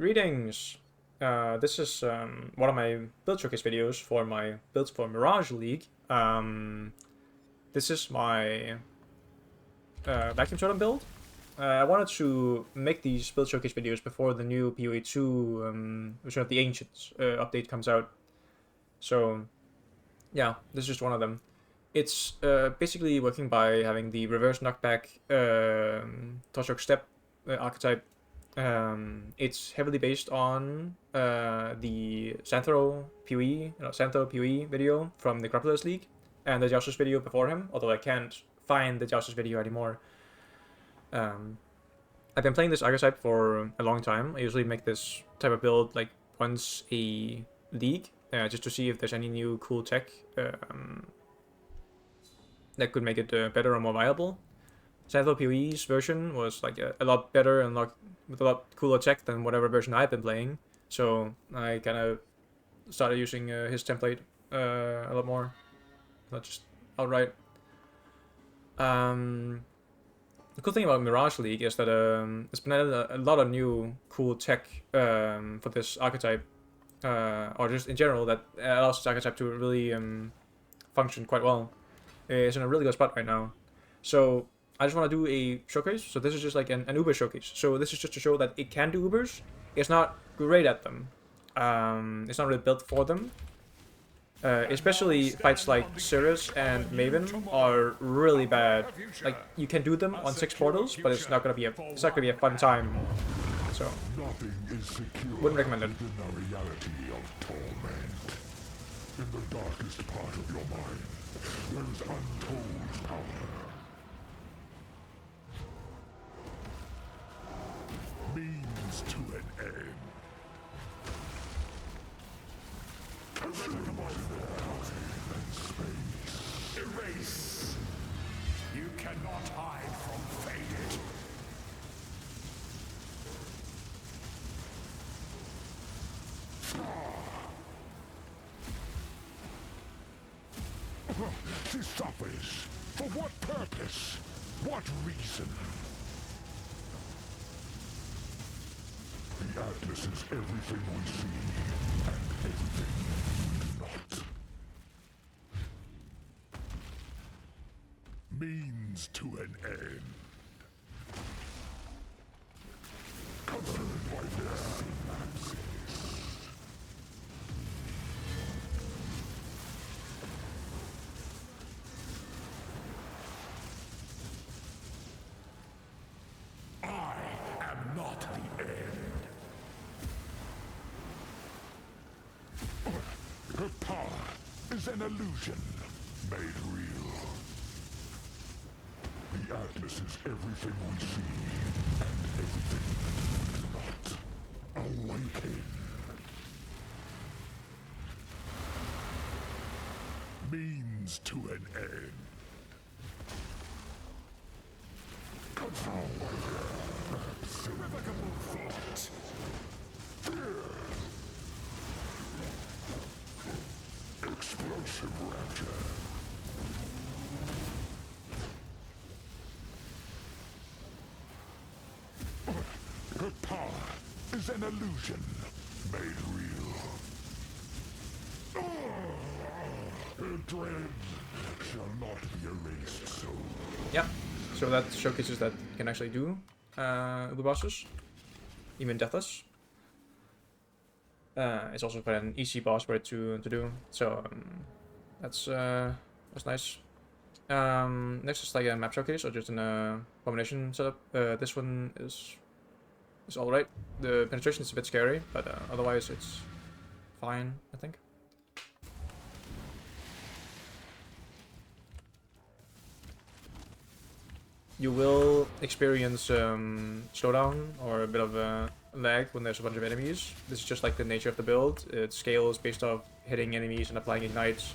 Greetings! This is one of my build showcase videos for my builds for Mirage League. This is my vacuum totem build. I wanted to make these build showcase videos before the new PoE 2 Return of the Ancients update comes out. So yeah, this is just one of them. It's basically working by having the reverse knockback Toshok step archetype. It's heavily based on the XanthoPOE video from the Necropolis League and the Joustus video before him, although I can't find the Joustus video anymore. I've been playing this archetype for a long time. I usually make this type of build like once a league, just to see if there's any new cool tech that could make it better or more viable. XanthoPOE's version was like a lot better and with a lot cooler tech than whatever version I've been playing, so I kind of started using his template a lot more, not just outright. The cool thing about Mirage League is that it's been added a lot of new cool tech for this archetype, or just in general, that allows this archetype to really function quite well. It's in a really good spot right now. So I just want to do a showcase. So this is just like an Uber showcase. So this is just to show that it can do Ubers. It's not great at them. It's not really built for them. Especially fights like Sirius and Maven are really bad. Like, you can do them on 6 portals, but it's not gonna be a fun time. So wouldn't recommend it. In the reality of torment, in the darkest part of your mind, there is untold power. Means to an end. Consume time and space. Erase. You cannot hide from fate. She suffers. For what purpose? What reason? The Atlas is everything we see, and everything not. Means to an end. Covered by their synapses. Not the end. Her power is an illusion made real. The Atlas is everything we see and everything not. Awaken. Means to an end. Irrevocable thought. Explosive rapture. Her power is an illusion made real. Her dread shall not be erased so. Yeah, so that showcases that you can actually do Uber bosses, even deathless. It's also quite an easy boss for it to do, so that's nice. Next is like a map showcase or just an abomination setup. This one is alright. The penetration is a bit scary, but otherwise it's fine, I think. You will experience slowdown or a bit of lag when there's a bunch of enemies. This is just like the nature of the build. It scales based off hitting enemies and applying ignites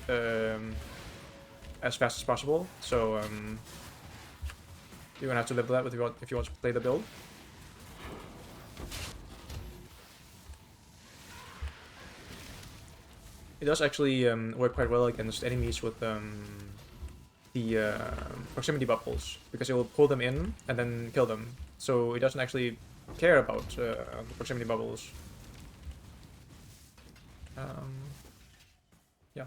as fast as possible. So you're gonna have to live with that if you want to play the build. It does actually work quite well against enemies with the proximity bubbles, because it will pull them in and then kill them. So it doesn't actually care about the proximity bubbles. Yeah.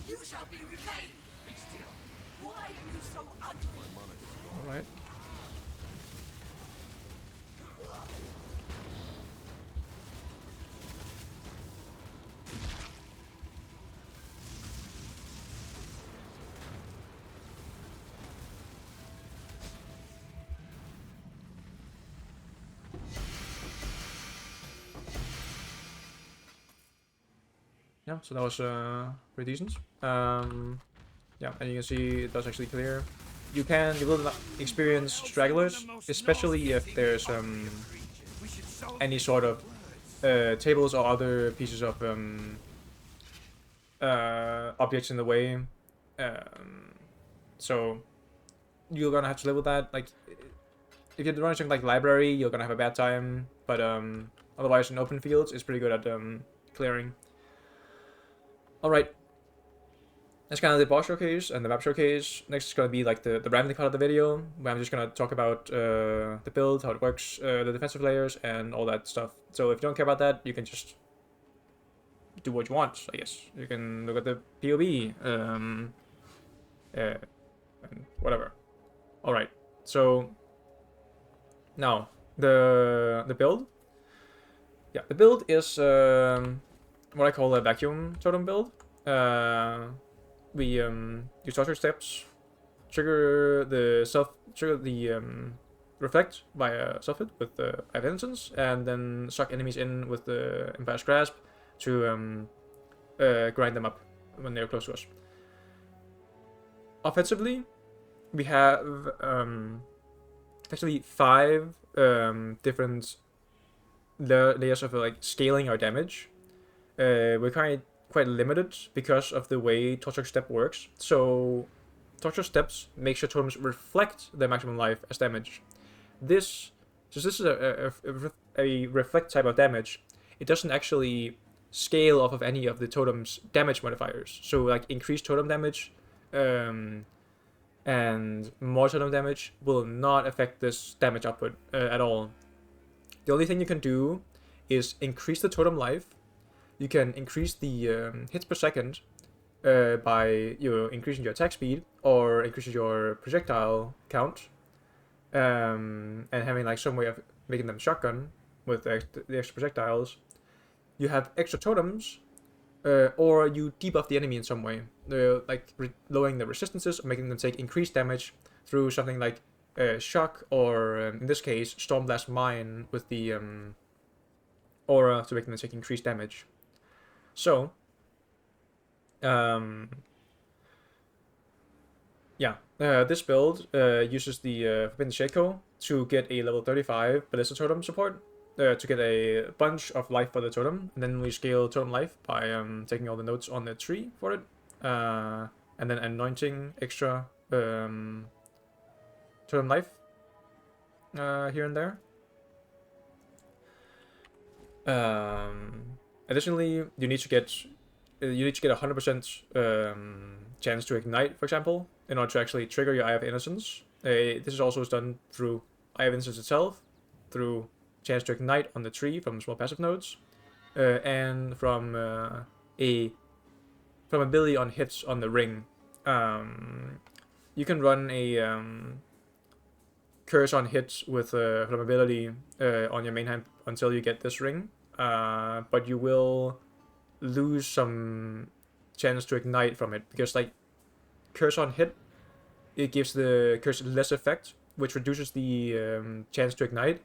You shall be repaid. Be still. Why are you so ugly? All right. Yeah, so that was pretty decent. Yeah, and you can see it does actually clear. You will not experience stragglers, especially if there's any sort of tables or other pieces of objects in the way. So you're gonna have to live with that. Like, if you're running something like library, you're gonna have a bad time. But otherwise, in open fields, it's pretty good at clearing. Alright. That's kind of the boss showcase and the map showcase. Next is going to be like the rambling part of the video, where I'm just going to talk about the build, how it works, the defensive layers, and all that stuff. So if you don't care about that, you can just do what you want, I guess. You can look at the POE, and whatever. Alright, so now the build. Yeah, the build is what I call a vacuum totem build. We use torture steps, trigger the reflect via self hit with the Eye of Innocence, and then suck enemies in with the Empire's Grasp to grind them up when they're close to us. Offensively, we have actually 5 different layers of like scaling our damage. We're quite limited because of the way torture step works. So torture steps make sure totems reflect their maximum life as damage. This is a reflect type of damage. It doesn't actually scale off of any of the totem's damage modifiers. So like increased totem damage and more totem damage will not affect this damage output at all. The only thing you can do is increase the totem life. You can increase the hits per second by increasing your attack speed or increasing your projectile count, and having like some way of making them shotgun with the extra projectiles. You have extra totems, or you debuff the enemy in some way, like lowering the resistances or making them take increased damage through something like shock, or in this case Stormblast Mine with the aura to make them take increased damage. So, this build uses the Forbidden Shaco to get a level 35 Ballista Totem support, to get a bunch of life for the totem, and then we scale totem life by taking all the notes on the tree for it, and then anointing extra totem life here and there. Additionally, you need to get 100% chance to ignite, for example, in order to actually trigger your Eye of Innocence. This is also done through Eye of Innocence itself, through chance to ignite on the tree from small passive nodes, and from ability on hits on the ring. You can run a curse on hits with from ability on your main hand until you get this ring. But you will lose some chance to ignite from it, because like curse on hit, it gives the curse less effect, which reduces the chance to ignite.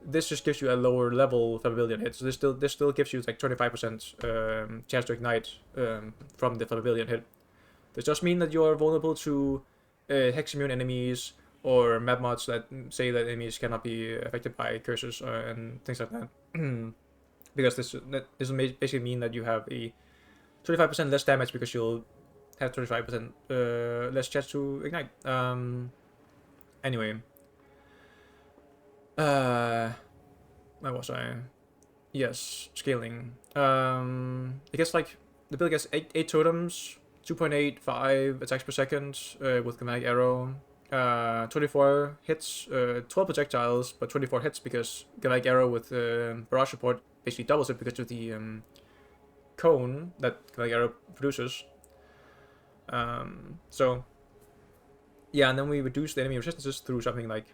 This just gives you a lower level flammability on hit. So this still gives you like 25% chance to ignite from the flammability on hit. This does mean that you're vulnerable to hex immune enemies or map mods that say that enemies cannot be affected by curses and things like that. Because this will basically mean that you have a 25% less damage because you'll have 25% less chance to ignite. Anyway. Where was I? Yes, scaling. I guess like the build gets 8 totems, 2.85 attacks per second with kinetic arrow, 24 hits, 12 projectiles, but 24 hits because Galactic Arrow with Barrage support basically doubles it because of the cone that Galactic Arrow produces. So, yeah, and then we reduce the enemy resistances through something like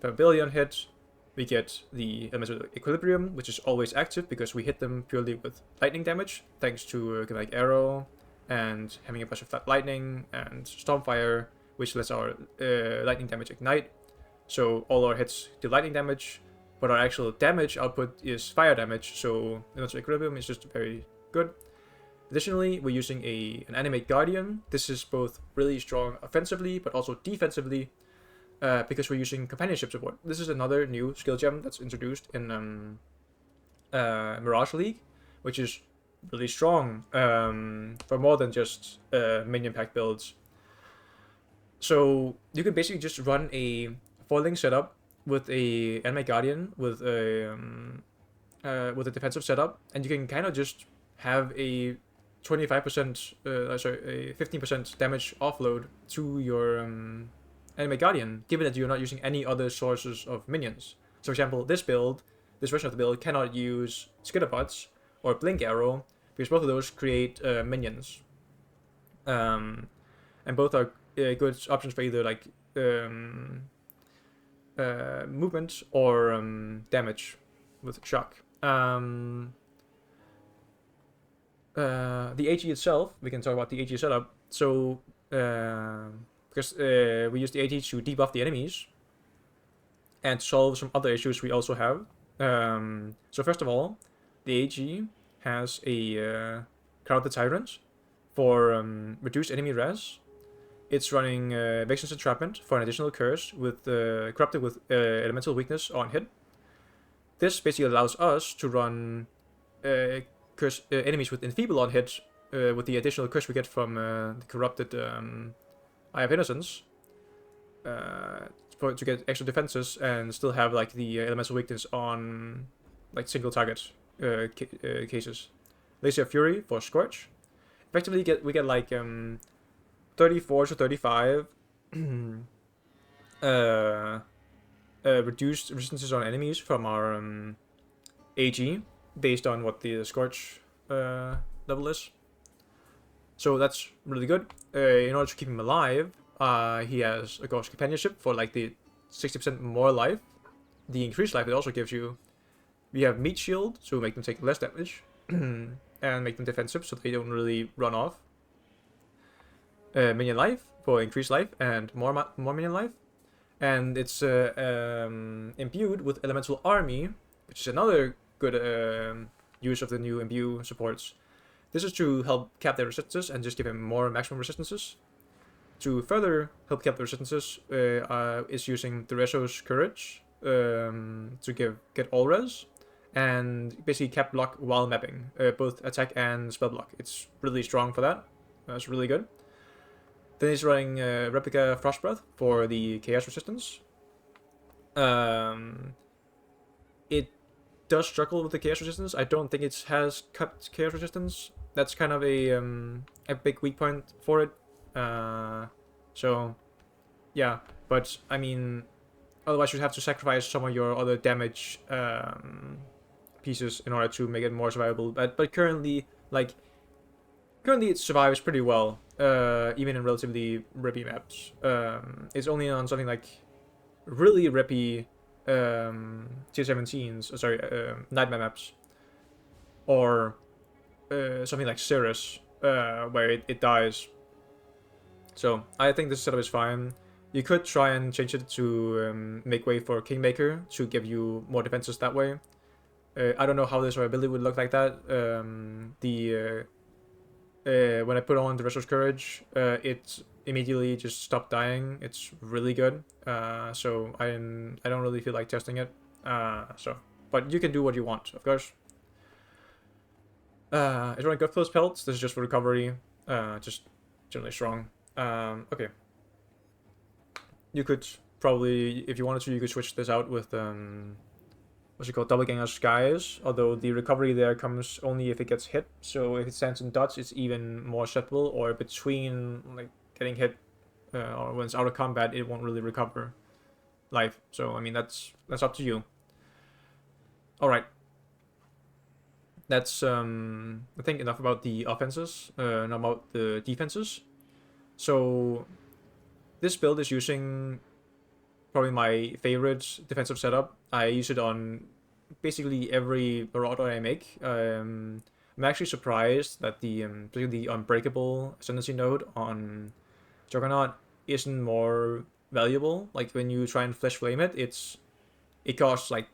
Probability on hit. We get the elemental equilibrium, which is always active because we hit them purely with lightning damage, thanks to Galactic Arrow and having a bunch of flat lightning and Stormfire, which lets our lightning damage ignite. So all our hits do lightning damage, but our actual damage output is fire damage, so elemental equilibrium is just very good. Additionally, we're using an Animate Guardian. This is both really strong offensively, but also defensively, because we're using companionship support. This is another new skill gem that's introduced in Mirage League, which is really strong for more than just minion pack builds. So you can basically just run a foiling setup with a Animate Guardian with a defensive setup, and you can kind of just have a 25%, a 15% damage offload to your Animate Guardian, given that you're not using any other sources of minions. So, for example, this version of the build cannot use Skitterpots or Blink Arrow, because both of those create minions. And both are good options for either like movement or damage with shock. The AG itself, we can talk about the AG setup. So, because we use the AG to debuff the enemies and solve some other issues we also have. So first of all, the AG has a Crowd the Tyrant for reduced enemy res. It's running Vexen's Entrapment for an additional curse with corrupted with elemental weakness on hit. This basically allows us to run curse enemies with Enfeeble on hit with the additional curse we get from the corrupted Eye of Innocence to get extra defenses and still have like the elemental weakness on like single target cases. Lazy of Fury for Scorch. Effectively, we get like 34 to 35 reduced resistances on enemies from our AG based on what the Scorch level is. So that's really good. In order to keep him alive, he has, of course, companionship for like the 60% more life. The increased life it also gives you. We have Meat Shield, so make them take less damage and make them defensive so they don't really run off. Minion life for increased life and more minion life. And it's imbued with Elemental Army, which is another good use of the new imbue supports. This is to help cap their resistances and just give him more maximum resistances. To further help cap the resistances, is using Dureso's Courage to get all res, and basically cap block while mapping, both attack and spell block. It's really strong for that. That's really good. Then he's running Replica Frost Breath for the chaos resistance. It does struggle with the chaos resistance. I don't think it has cut chaos resistance. That's kind of a big weak point for it. So yeah, but I mean, otherwise you'd have to sacrifice some of your other damage pieces in order to make it more survivable. But currently it survives pretty well, even in relatively rippy maps. It's only on something like really rippy tier 17s, nightmare maps, or something like Cirrus, where it dies. So I think this setup is fine. You could try and change it to make way for Kingmaker to give you more defenses that way. I don't know how the survivability would look like that. When I put on the Dureso's Courage, it immediately just stopped dying. It's really good. So I don't really feel like testing it. But you can do what you want, of course. It's running Godflow's Pelts. This is just for recovery. Just generally strong. Okay. You could probably, if you wanted to, you could switch this out with what's it called, Doppelganger Skies. Although the recovery there comes only if it gets hit. So if it stands in dots, it's even more susceptible. Or between like getting hit or when it's out of combat, it won't really recover life. So I mean, that's up to you. All right. That's I think enough about the offenses, not about the defenses. So this build is using probably my favorite defensive setup. I use it on basically every Marauder I make. I'm actually surprised that the particularly the Unbreakable Ascendancy node on Juggernaut isn't more valuable. Like when you try and Flesh Flame it, it costs like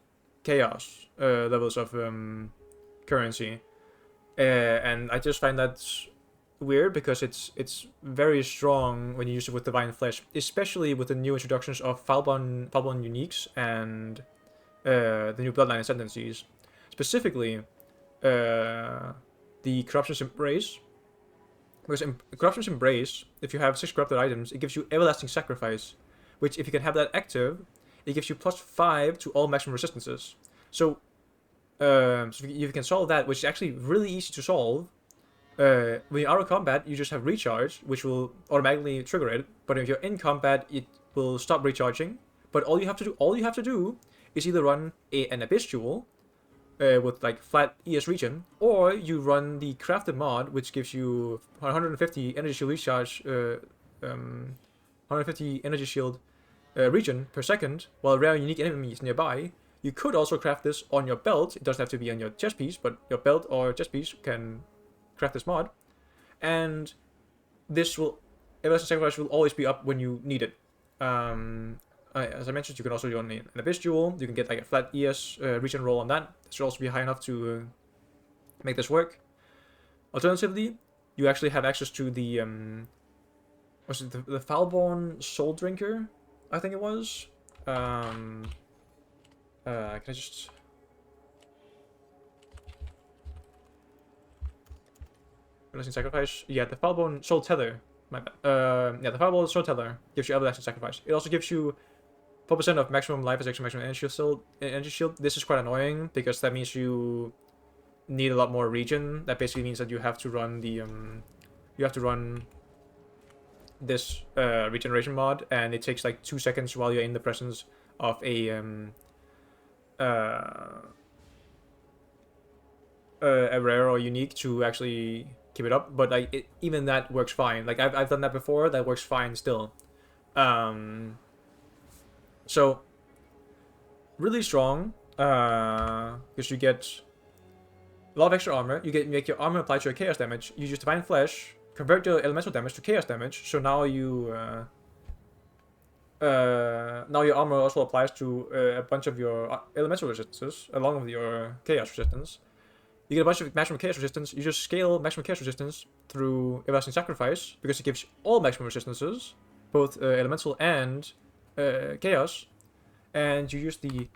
chaos levels of currency, and I just find that weird because it's very strong when you use it with Divine Flesh, especially with the new introductions of Falbon uniques and the new Bloodline Ascendancies, specifically the Corruption's Embrace. Because in Corruption's Embrace, if you have 6 corrupted items, it gives you Everlasting Sacrifice, which if you can have that active, it gives you +5 to all maximum resistances. So if you can solve that, which is actually really easy to solve, when you're out of combat, you just have recharge, which will automatically trigger it. But if you're in combat, it will stop recharging. But all you have to do is either run an Abyss Jewel with like flat ES regen, or you run the crafted mod, which gives you 150 energy shield recharge, 150 energy shield regen per second, while rare unique enemies nearby. You could also craft this on your belt. It doesn't have to be on your chest piece, but your belt or chest piece can craft this mod. And this will, Everlasting Sacrifice will always be up when you need it. As I mentioned, you can also run an Abyss Jewel. You can get like a flat ES regen roll on that. That should also be high enough to make this work. Alternatively, you actually have access to the was it the Falborn Soul Drinker? I think it was. Can I just... Everlasting Sacrifice? Yeah, the Falborn Soul Tether. My bad. Yeah, the Falborn Soul Tether gives you Everlasting Sacrifice. It also gives you 4% of maximum life as extra maximum energy shield. This is quite annoying because that means you need a lot more regen. That basically means that you have to run the this regeneration mod, and it takes like 2 seconds while you're in the presence of a rare or unique to actually keep it up. But like even that works fine. Like I've done that before. That works fine still. So really strong because you get a lot of extra armor. You make your armor apply to your chaos damage. You use Divine Flesh, convert your elemental damage to chaos damage. So now you now your armor also applies to a bunch of your elemental resistances along with your chaos resistance. You get a bunch of maximum chaos resistance. You just scale maximum chaos resistance through Everlasting Sacrifice because it gives all maximum resistances, both elemental and chaos. And you use the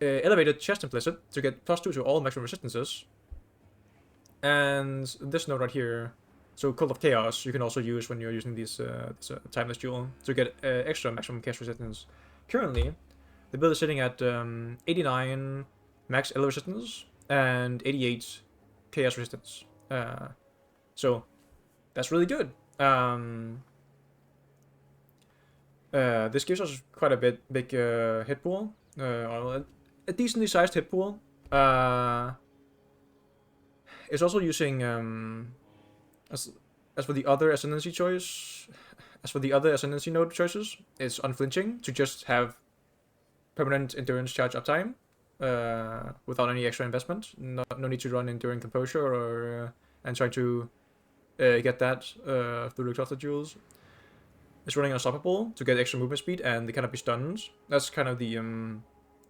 elevated chest implicit to get +2 to all maximum resistances. And this node right here, so Cult of Chaos, you can also use when you're using this Timeless Jewel to get extra maximum chaos resistance. Currently, the build is sitting at 89 max ele resistance and 88 chaos resistance. So that's really good. This gives us quite a big hit pool, or a decently sized hit pool. It's also using as for the other ascendancy node choices, it's unflinching to just have permanent endurance charge uptime without any extra investment. No need to run enduring composure or and try to get that through the crafted jewels. It's running Unstoppable to get extra movement speed, and they cannot be stunned. That's kind of the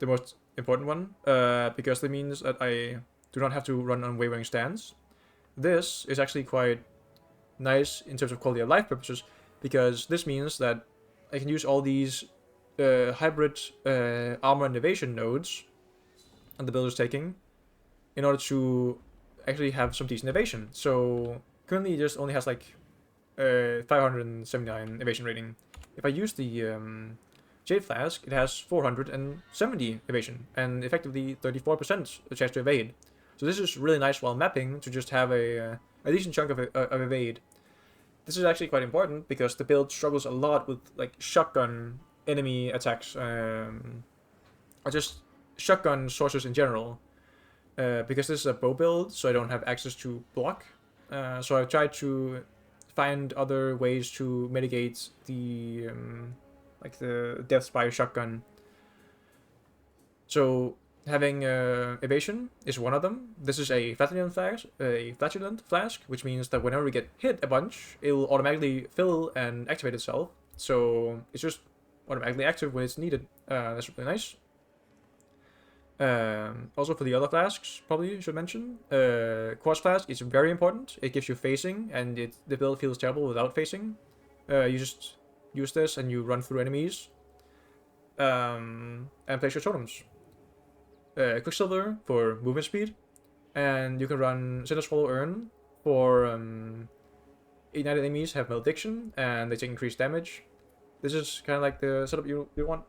most important one, because that means that I do not have to run Unwavering Stance. This is actually quite nice in terms of quality of life purposes, because this means that I can use all these hybrid armor and evasion nodes that the build is taking in order to actually have some decent evasion. So currently it just only has like 579 evasion rating. If I use the Jade Flask, it has 470 evasion and effectively 34% chance to evade. So this is really nice while mapping to just have a decent chunk of evade. this is actually quite important because the build struggles a lot with like shotgun enemy attacks, or just shotgun sources in general. Because this is a bow build, so I don't have access to block. So I've tried to find other ways to mitigate the the deaths by shotgun. So having evasion is one of them. This is a flatulent flask, which means that whenever we get hit a bunch, it will automatically fill and activate itself. So it's just automatically active when it's needed. That's really nice. Also for the other flasks, probably should mention, quartz flask is very important. It gives you phasing, and the build feels terrible without phasing. You just use this and you run through enemies, and place your totems. Quicksilver for movement speed, and you can run Cinder Swallow Urn for ignited enemies have malediction and they take increased damage. This is kind of like the setup you want.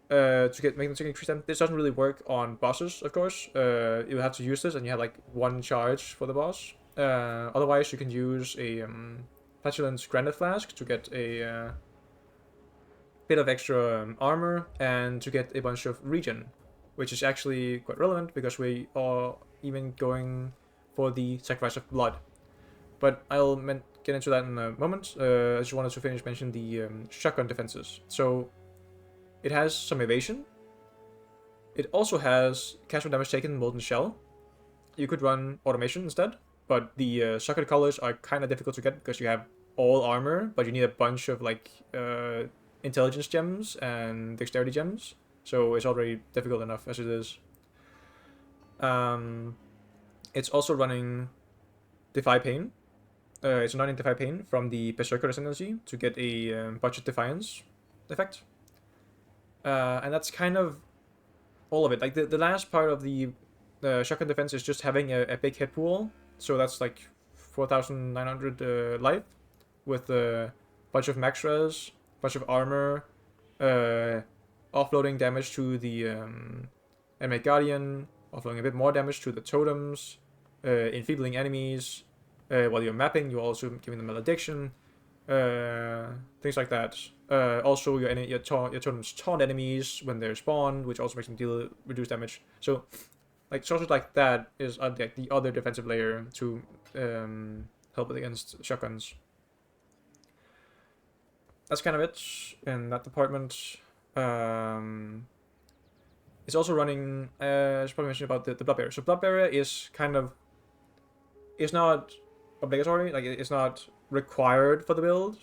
To make them take increased damage. This doesn't really work on bosses, of course. You have to use this, and you have like one charge for the boss. Otherwise, you can use a Flatulence Granite Flask to get a bit of extra armor and to get a bunch of regen, which is actually quite relevant because we are even going for the Sacrifice of Blood. But I'll get into that in a moment. I just wanted to finish mentioning the shotgun defenses. So it has some evasion. It also has casual damage taken Molten Shell. You could run automation instead, but the shotgun colors are kind of difficult to get because you have all armor, but you need a bunch of like intelligence gems and dexterity gems. So it's already difficult enough as it is. It's also running Defy Pain. It's running Defy Pain from the Berserker Ascendancy to get a Budget Defiance effect. And that's kind of all of it. Like the last part of the shotgun defense is just having a big hit pool. So that's like 4,900 life with a bunch of max res, bunch of armor, offloading damage to the Enemy Guardian, offloading a bit more damage to the totems, enfeebling enemies. While you're mapping, you're also giving them malediction, things like that. Also, your totems taunt enemies when they're spawned, which also makes them deal reduced damage. So, like sources like that is like the other defensive layer to help against shotguns. That's kind of it in that department. It's also running. I should probably mention about the Blood Barrier. So Blood Barrier is kind of, it's not obligatory. Like it's not required for the build.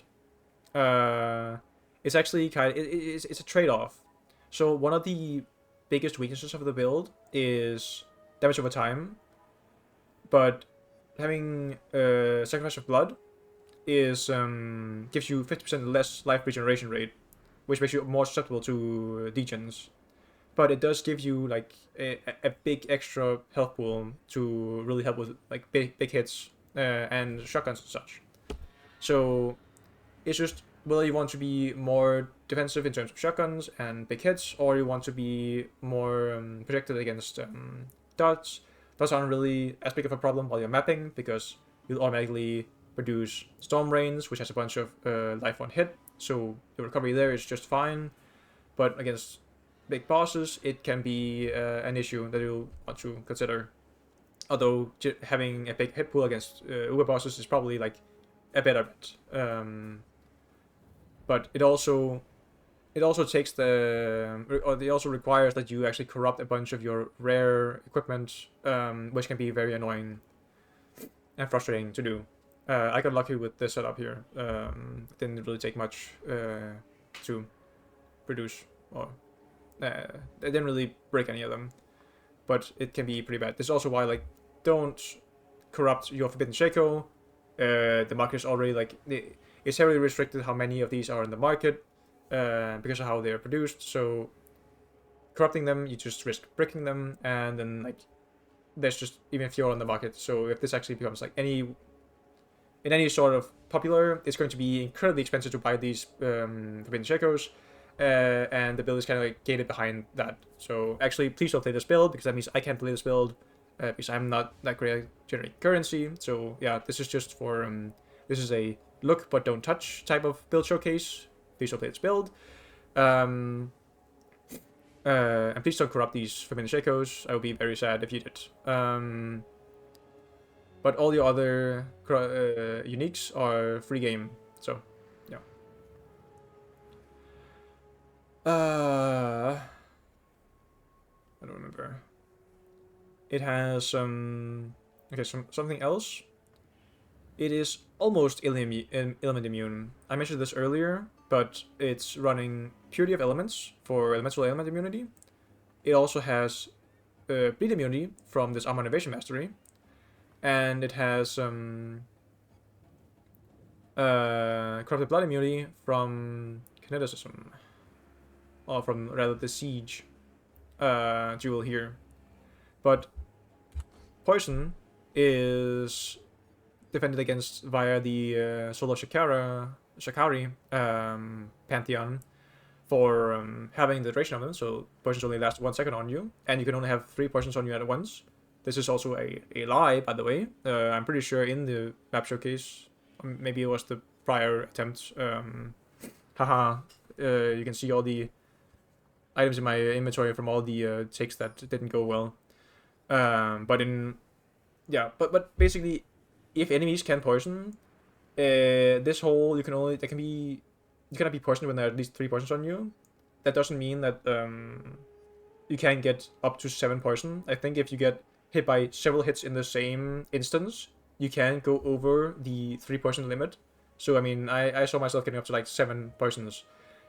It's actually it's a trade-off. So one of the biggest weaknesses of the build is damage over time, but having Sacrifice of Blood is gives you 50% less life regeneration rate, which makes you more susceptible to degens. But it does give you like a big extra health pool to really help with like big hits and shotguns and such. So it's just whether you want to be more defensive in terms of shotguns and big hits, or you want to be more protected against dots. Dots aren't really as big of a problem while you're mapping because you'll automatically produce Storm Rains, which has a bunch of life on hit, so the recovery there is just fine. But against big bosses, it can be an issue that you'll want to consider. Although having a big hit pool against Uber bosses is probably like a better bet. But it also takes it also requires that you actually corrupt a bunch of your rare equipment, which can be very annoying and frustrating to do. I got lucky with this setup here. It didn't really take much to produce, or I didn't really break any of them, but it can be pretty bad. This is also why, like, don't corrupt your Forbidden Shaco. The market is already like it's heavily restricted how many of these are in the market because of how they are produced. So corrupting them, you just risk breaking them, and then like there's just even fewer on the market. So if this actually becomes like in any sort of popular, it's going to be incredibly expensive to buy these Forbidden Shacos, and the build is kind of like gated behind that. So actually, please don't play this build, because that means I can't play this build because I'm not that great at generating currency. So yeah, this is just for this is a look but don't touch type of build showcase. Please don't play this build. And please don't corrupt these Forbidden Shakos. I would be very sad if you did. But all the other uniques are free game. So, yeah. I don't remember. It has something else. It is almost element immune. I mentioned this earlier, but it's running Purity of Elements for elemental element immunity. It also has bleed immunity from this Armor Innovation Mastery, and it has corrupted blood immunity from kineticism, or from rather the siege jewel here. But poison is defended against via the Solo Shakari Pantheon for having the duration of them, so poisons only last 1 second on you, and you can only have 3 poisons on you at once. This is also a lie, by the way. I'm pretty sure in the map showcase, maybe it was the prior attempt, you can see all the items in my inventory from all the takes that didn't go well. But basically, if enemies can poison, this whole you cannot be poisoned when there are at least 3 poisons on you. That doesn't mean that you can get up to 7 poison. I think if you get hit by several hits in the same instance, you can go over the 3 poison limit. So I mean, I saw myself getting up to like 7 poisons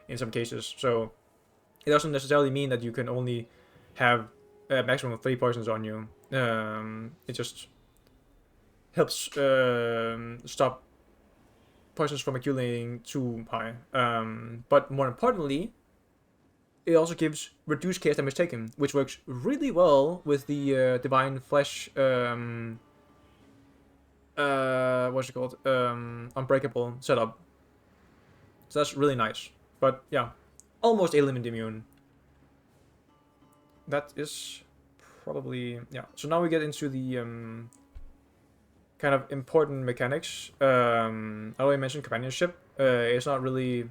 in some cases. So it doesn't necessarily mean that you can only have a maximum of 3 poisons on you. It just helps stop poisons from accumulating too high. But more importantly, it also gives reduced chaos damage taken, which works really well with the Divine Flesh, what's it called? Unbreakable setup. So that's really nice. But yeah, almost element immune. That is probably, yeah. So now we get into the kind of important mechanics. I already mentioned companionship. It's not really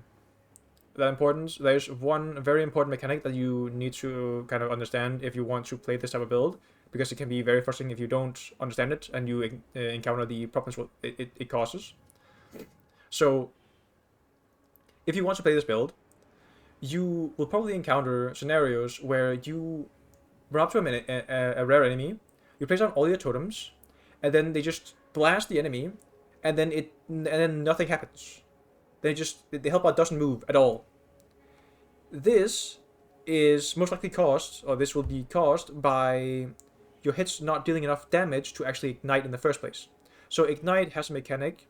that important. There's one very important mechanic that you need to kind of understand if you want to play this type of build, because it can be very frustrating if you don't understand it and you encounter the problems it causes. So if you want to play this build, you will probably encounter scenarios where you run up to a rare enemy, you place down all your totems, and then they just blast the enemy, and then nothing happens. The help bar doesn't move at all. This is most likely caused, or this will be caused by your hits not dealing enough damage to actually ignite in the first place. So ignite has a mechanic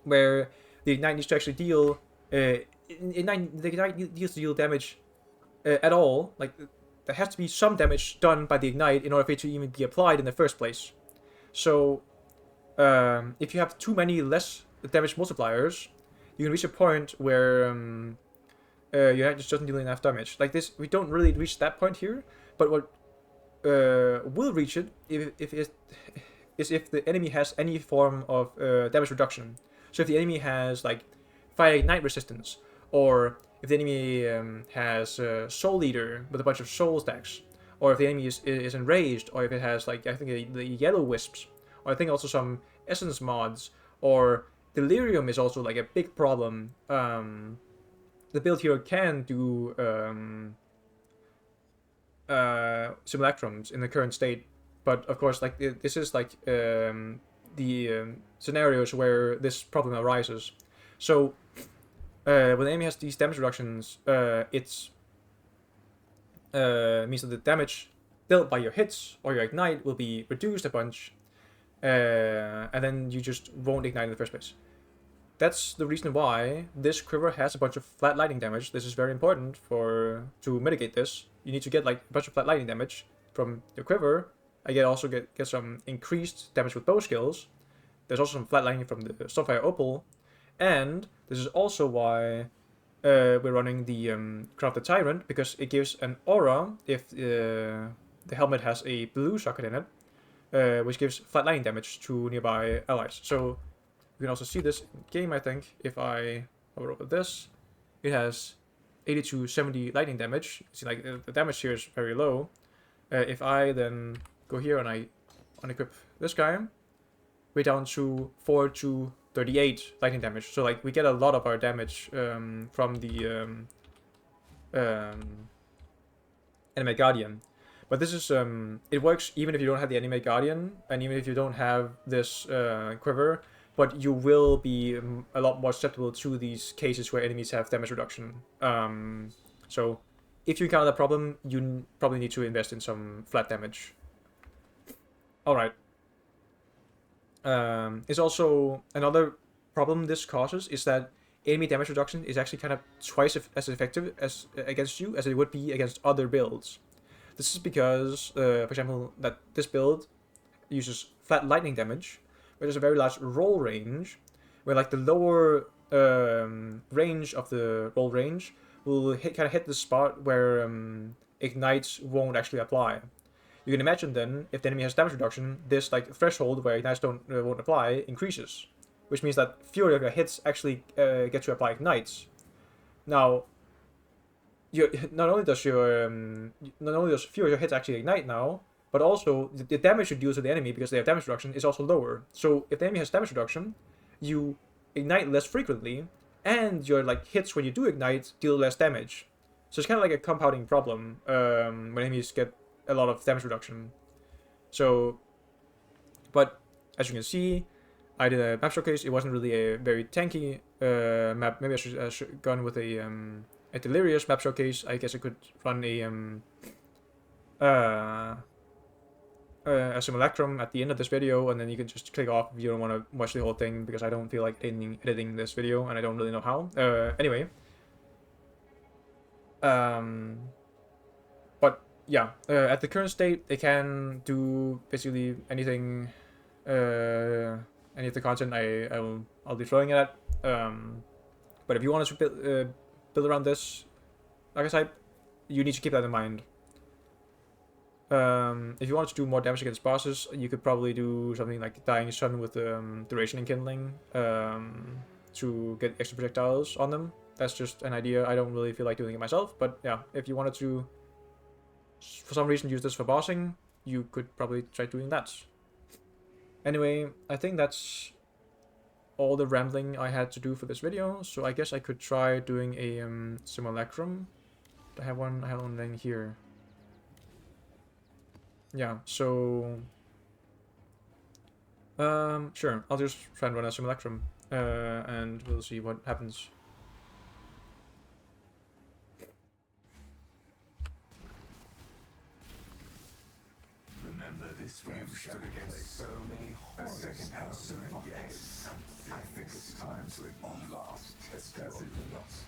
where the ignite needs to actually deal the ignite needs to deal damage at all. Like, there has to be some damage done by the ignite in order for it to even be applied in the first place. So if you have too many less damage multipliers, you can reach a point where your just doesn't deal enough damage. Like this, we don't really reach that point here, but what will reach it is if the enemy has any form of damage reduction. So if the enemy has like fire ignite resistance, or if the enemy has Soul Eater with a bunch of soul stacks, or if the enemy is enraged, or if it has like, I think the yellow wisps, or I think also some essence mods, or delirium is also like a big problem. The build here can do simulacrums in the current state, but of course, like this is like the scenarios where this problem arises. So when the enemy has these damage reductions, it's means that the damage dealt by your hits or your ignite will be reduced a bunch, and then you just won't ignite in the first place. That's the reason why this quiver has a bunch of flat lightning damage. This is very important to mitigate this. You need to get like a bunch of flat lightning damage from your quiver. I get some increased damage with bow skills. There's also some flat lightning from the Stormfire Opal, and this is also why we're running the Crown of the Tyrant, because it gives an aura if the helmet has a blue socket in it, which gives flat lightning damage to nearby allies. So You can also see this in game, I think. If I hover over this, it has 80 to 70 lightning damage. See, like the damage here is very low. If I then go here and I unequip this guy, we're down to 4 to 38 lightning damage. So like we get a lot of our damage from the Animate Guardian. But this is, it works even if you don't have the Animate Guardian, and even if you don't have this quiver, but you will be a lot more susceptible to these cases where enemies have damage reduction. So if you encounter that problem, you probably need to invest in some flat damage. Alright. It's also another problem this causes is that enemy damage reduction is actually kind of twice as effective as against you as it would be against other builds. This is because, for example, that this build uses flat lightning damage, where there's a very large roll range, where like the lower range of the roll range will kind of hit the spot where ignites won't actually apply. You can imagine then, if the enemy has damage reduction, this like threshold where ignites won't apply increases, which means that fewer of your hits actually get to apply ignites. Now, not only does fewer of your hits actually ignite now, but also the damage you deal to the enemy because they have damage reduction is also lower. So if the enemy has damage reduction, you ignite less frequently, and your like hits when you do ignite deal less damage. So it's kind of like a compounding problem when enemies get a lot of damage reduction. So, but as you can see, I did a map showcase. It wasn't really a very tanky map. Maybe I should have gone with a delirious map showcase. I guess I could run a simulacrum at the end of this video, and then you can just click off if you don't want to watch the whole thing, because I don't feel like editing this video, and I don't really know how. Anyway. But yeah, at the current state, they can do basically anything, any of the content I'll be throwing at. But if you want to build around this archetype, you need to keep that in mind. If you want to do more damage against bosses, you could probably do something like Dying Sun with Duration and Kindling to get extra projectiles on them. That's just an idea. I don't really feel like doing it myself, but yeah, if you wanted to, for some reason, use this for bossing, you could probably try doing that. Anyway, I think that's all the rambling I had to do for this video, so I guess I could try doing a simulacrum. I have one laying here. Yeah, so sure, I'll just try and run a simulacrum, and we'll see what happens. Remember this, you've stood against so many horrors. So yes, I think it's time to at last test your loss.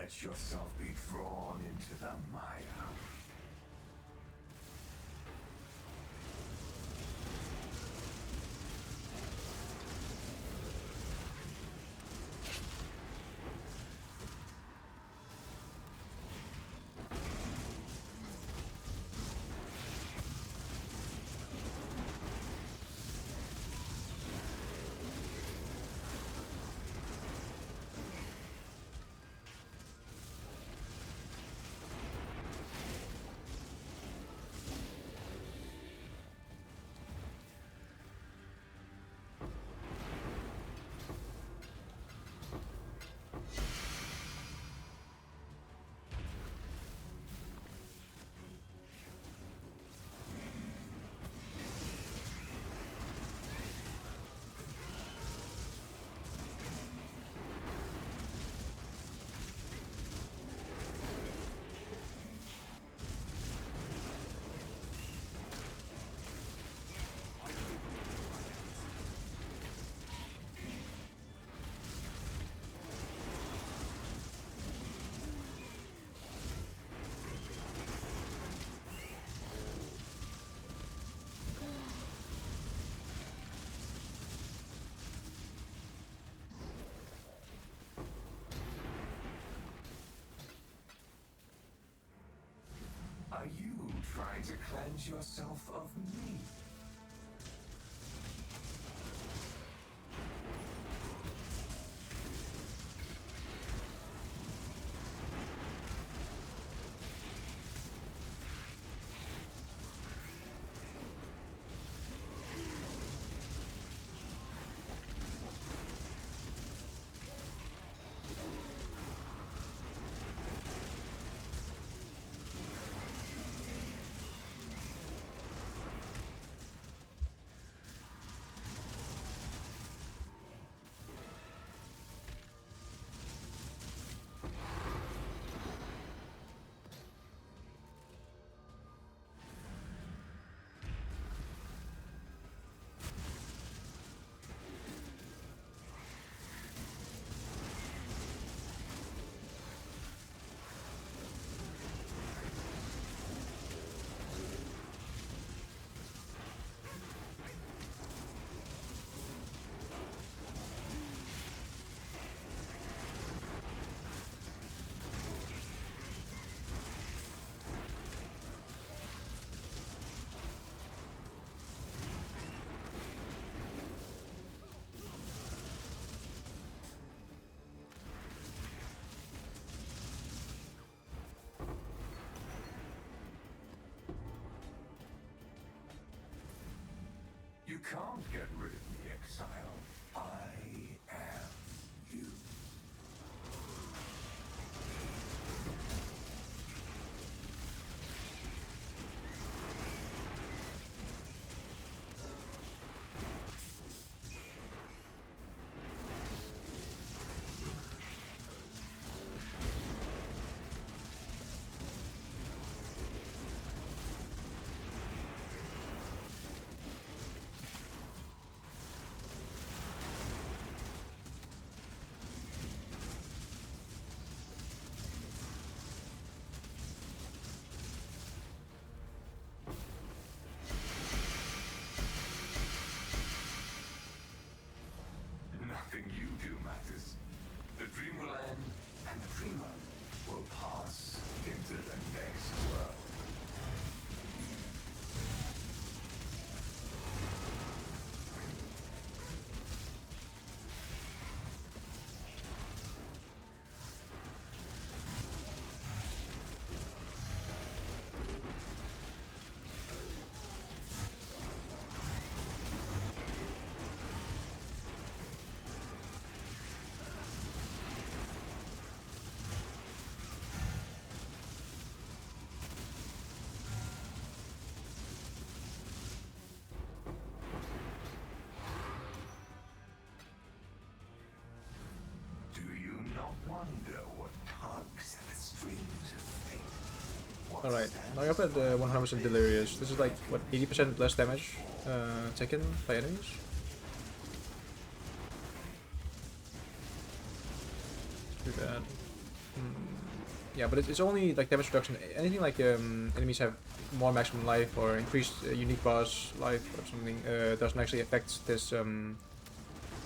let yourself be drawn into the mire. Are you trying to cleanse yourself of me? You can't get rid of me, exile. I am you. Nothing you do matters. The dream will end, and the dreamer will pass into the next world. Wonder what tugs at the strings of fate. Alright, now you're up at 100% delirious. This is like, what, 80% less damage taken by enemies? Too bad. Yeah, but it's only like damage reduction. Anything like enemies have more maximum life or increased unique boss life or something doesn't actually affect this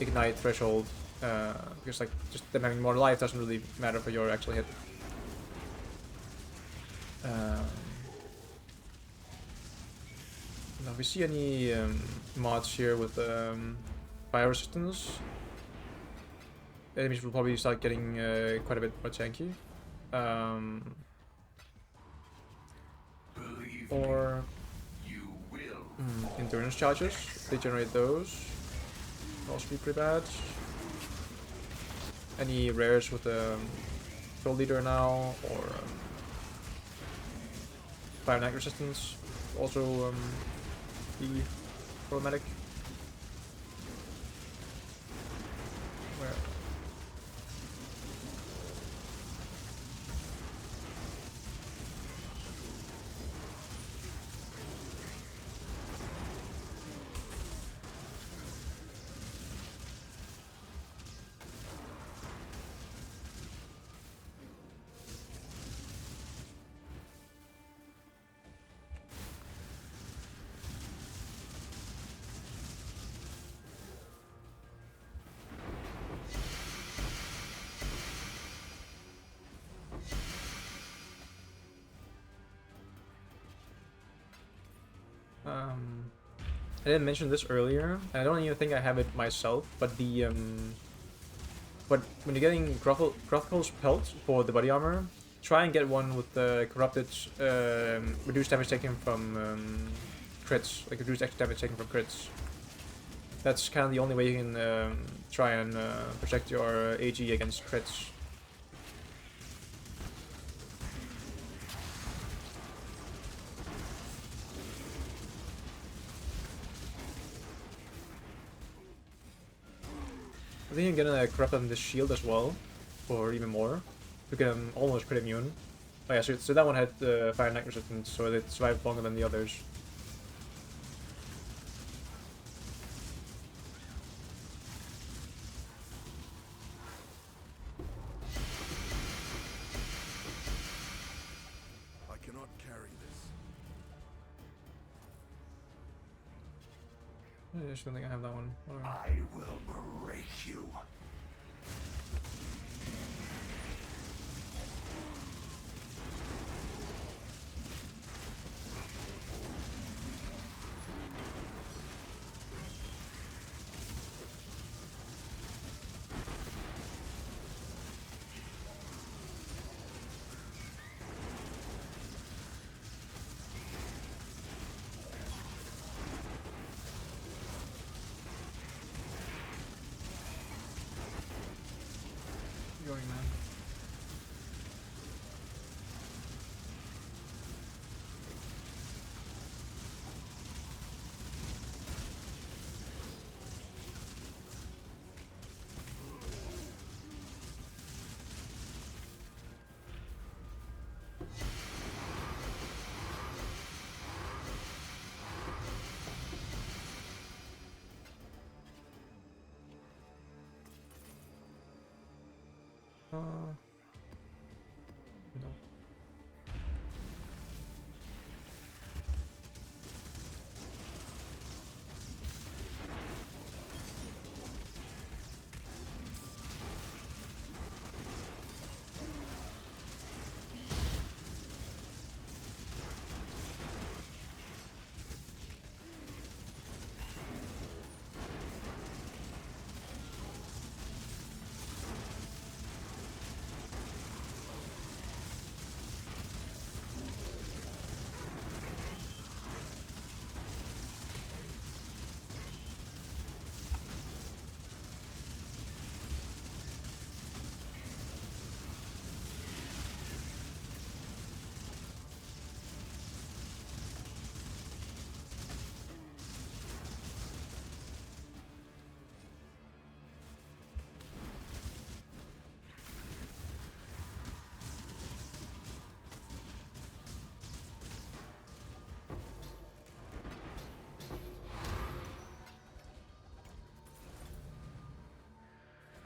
ignite threshold because like just them having more life doesn't really matter for your actual hit. Now, if we see any mods here with fire resistance, enemies will probably start getting quite a bit more tanky. Or endurance charges, they generate those. Also be pretty bad. Any rares with Troll Leader now, or Fire and Night resistance, also be problematic. Where? I didn't mention this earlier, and I don't even think I have it myself, but the but when you're getting Grothel's pelt for the body armor, try and get one with the corrupted reduced damage taken from crits, like reduced extra damage taken from crits. That's kind of the only way you can try and protect your AG against crits. I think you can get a corrupt on this shield as well, or even more, to get him almost crit immune. Oh yeah, so that one had fire and night resistance, so it survived longer than the others. I cannot carry this. I just don't think I have that one. Whatever. I will break you. Going, man. No.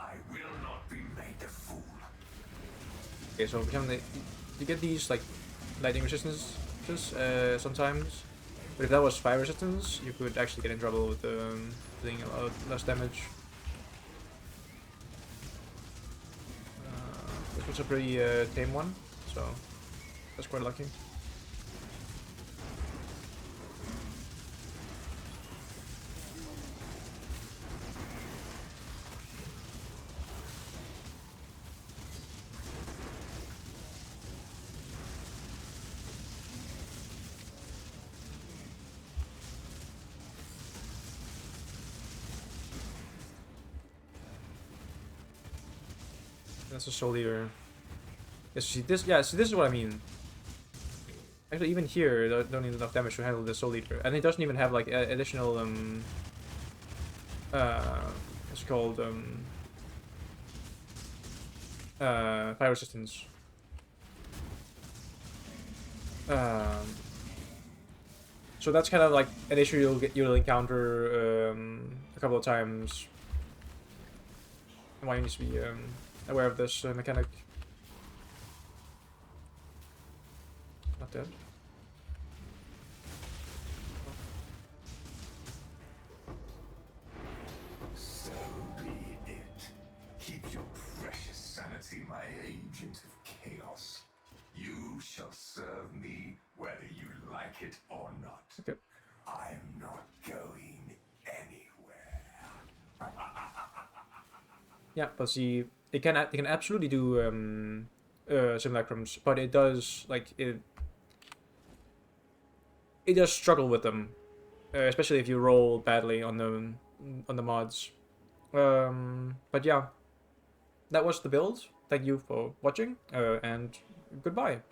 I will not be made a fool. Okay, so we can you get these like lightning resistances sometimes, but if that was fire resistance, you could actually get in trouble with doing a lot less damage. This was a pretty tame one, so that's quite lucky. That's a soul leader. Yes, see this. Yeah, see this is what I mean. Actually, even here, don't need enough damage to handle the soul leader, and it doesn't even have like additional what's it called fire resistance. So that's kind of like an issue you'll encounter a couple of times. And why you need to be aware of this mechanic. Not dead. So be it. Keep your precious sanity, my agent of chaos. You shall serve me whether you like it or not. Okay. I'm not going anywhere. Yeah, but see, it can absolutely do simulacrums, but it does like it does struggle with them, especially if you roll badly on the mods. But yeah, that was the build. Thank you for watching, and goodbye.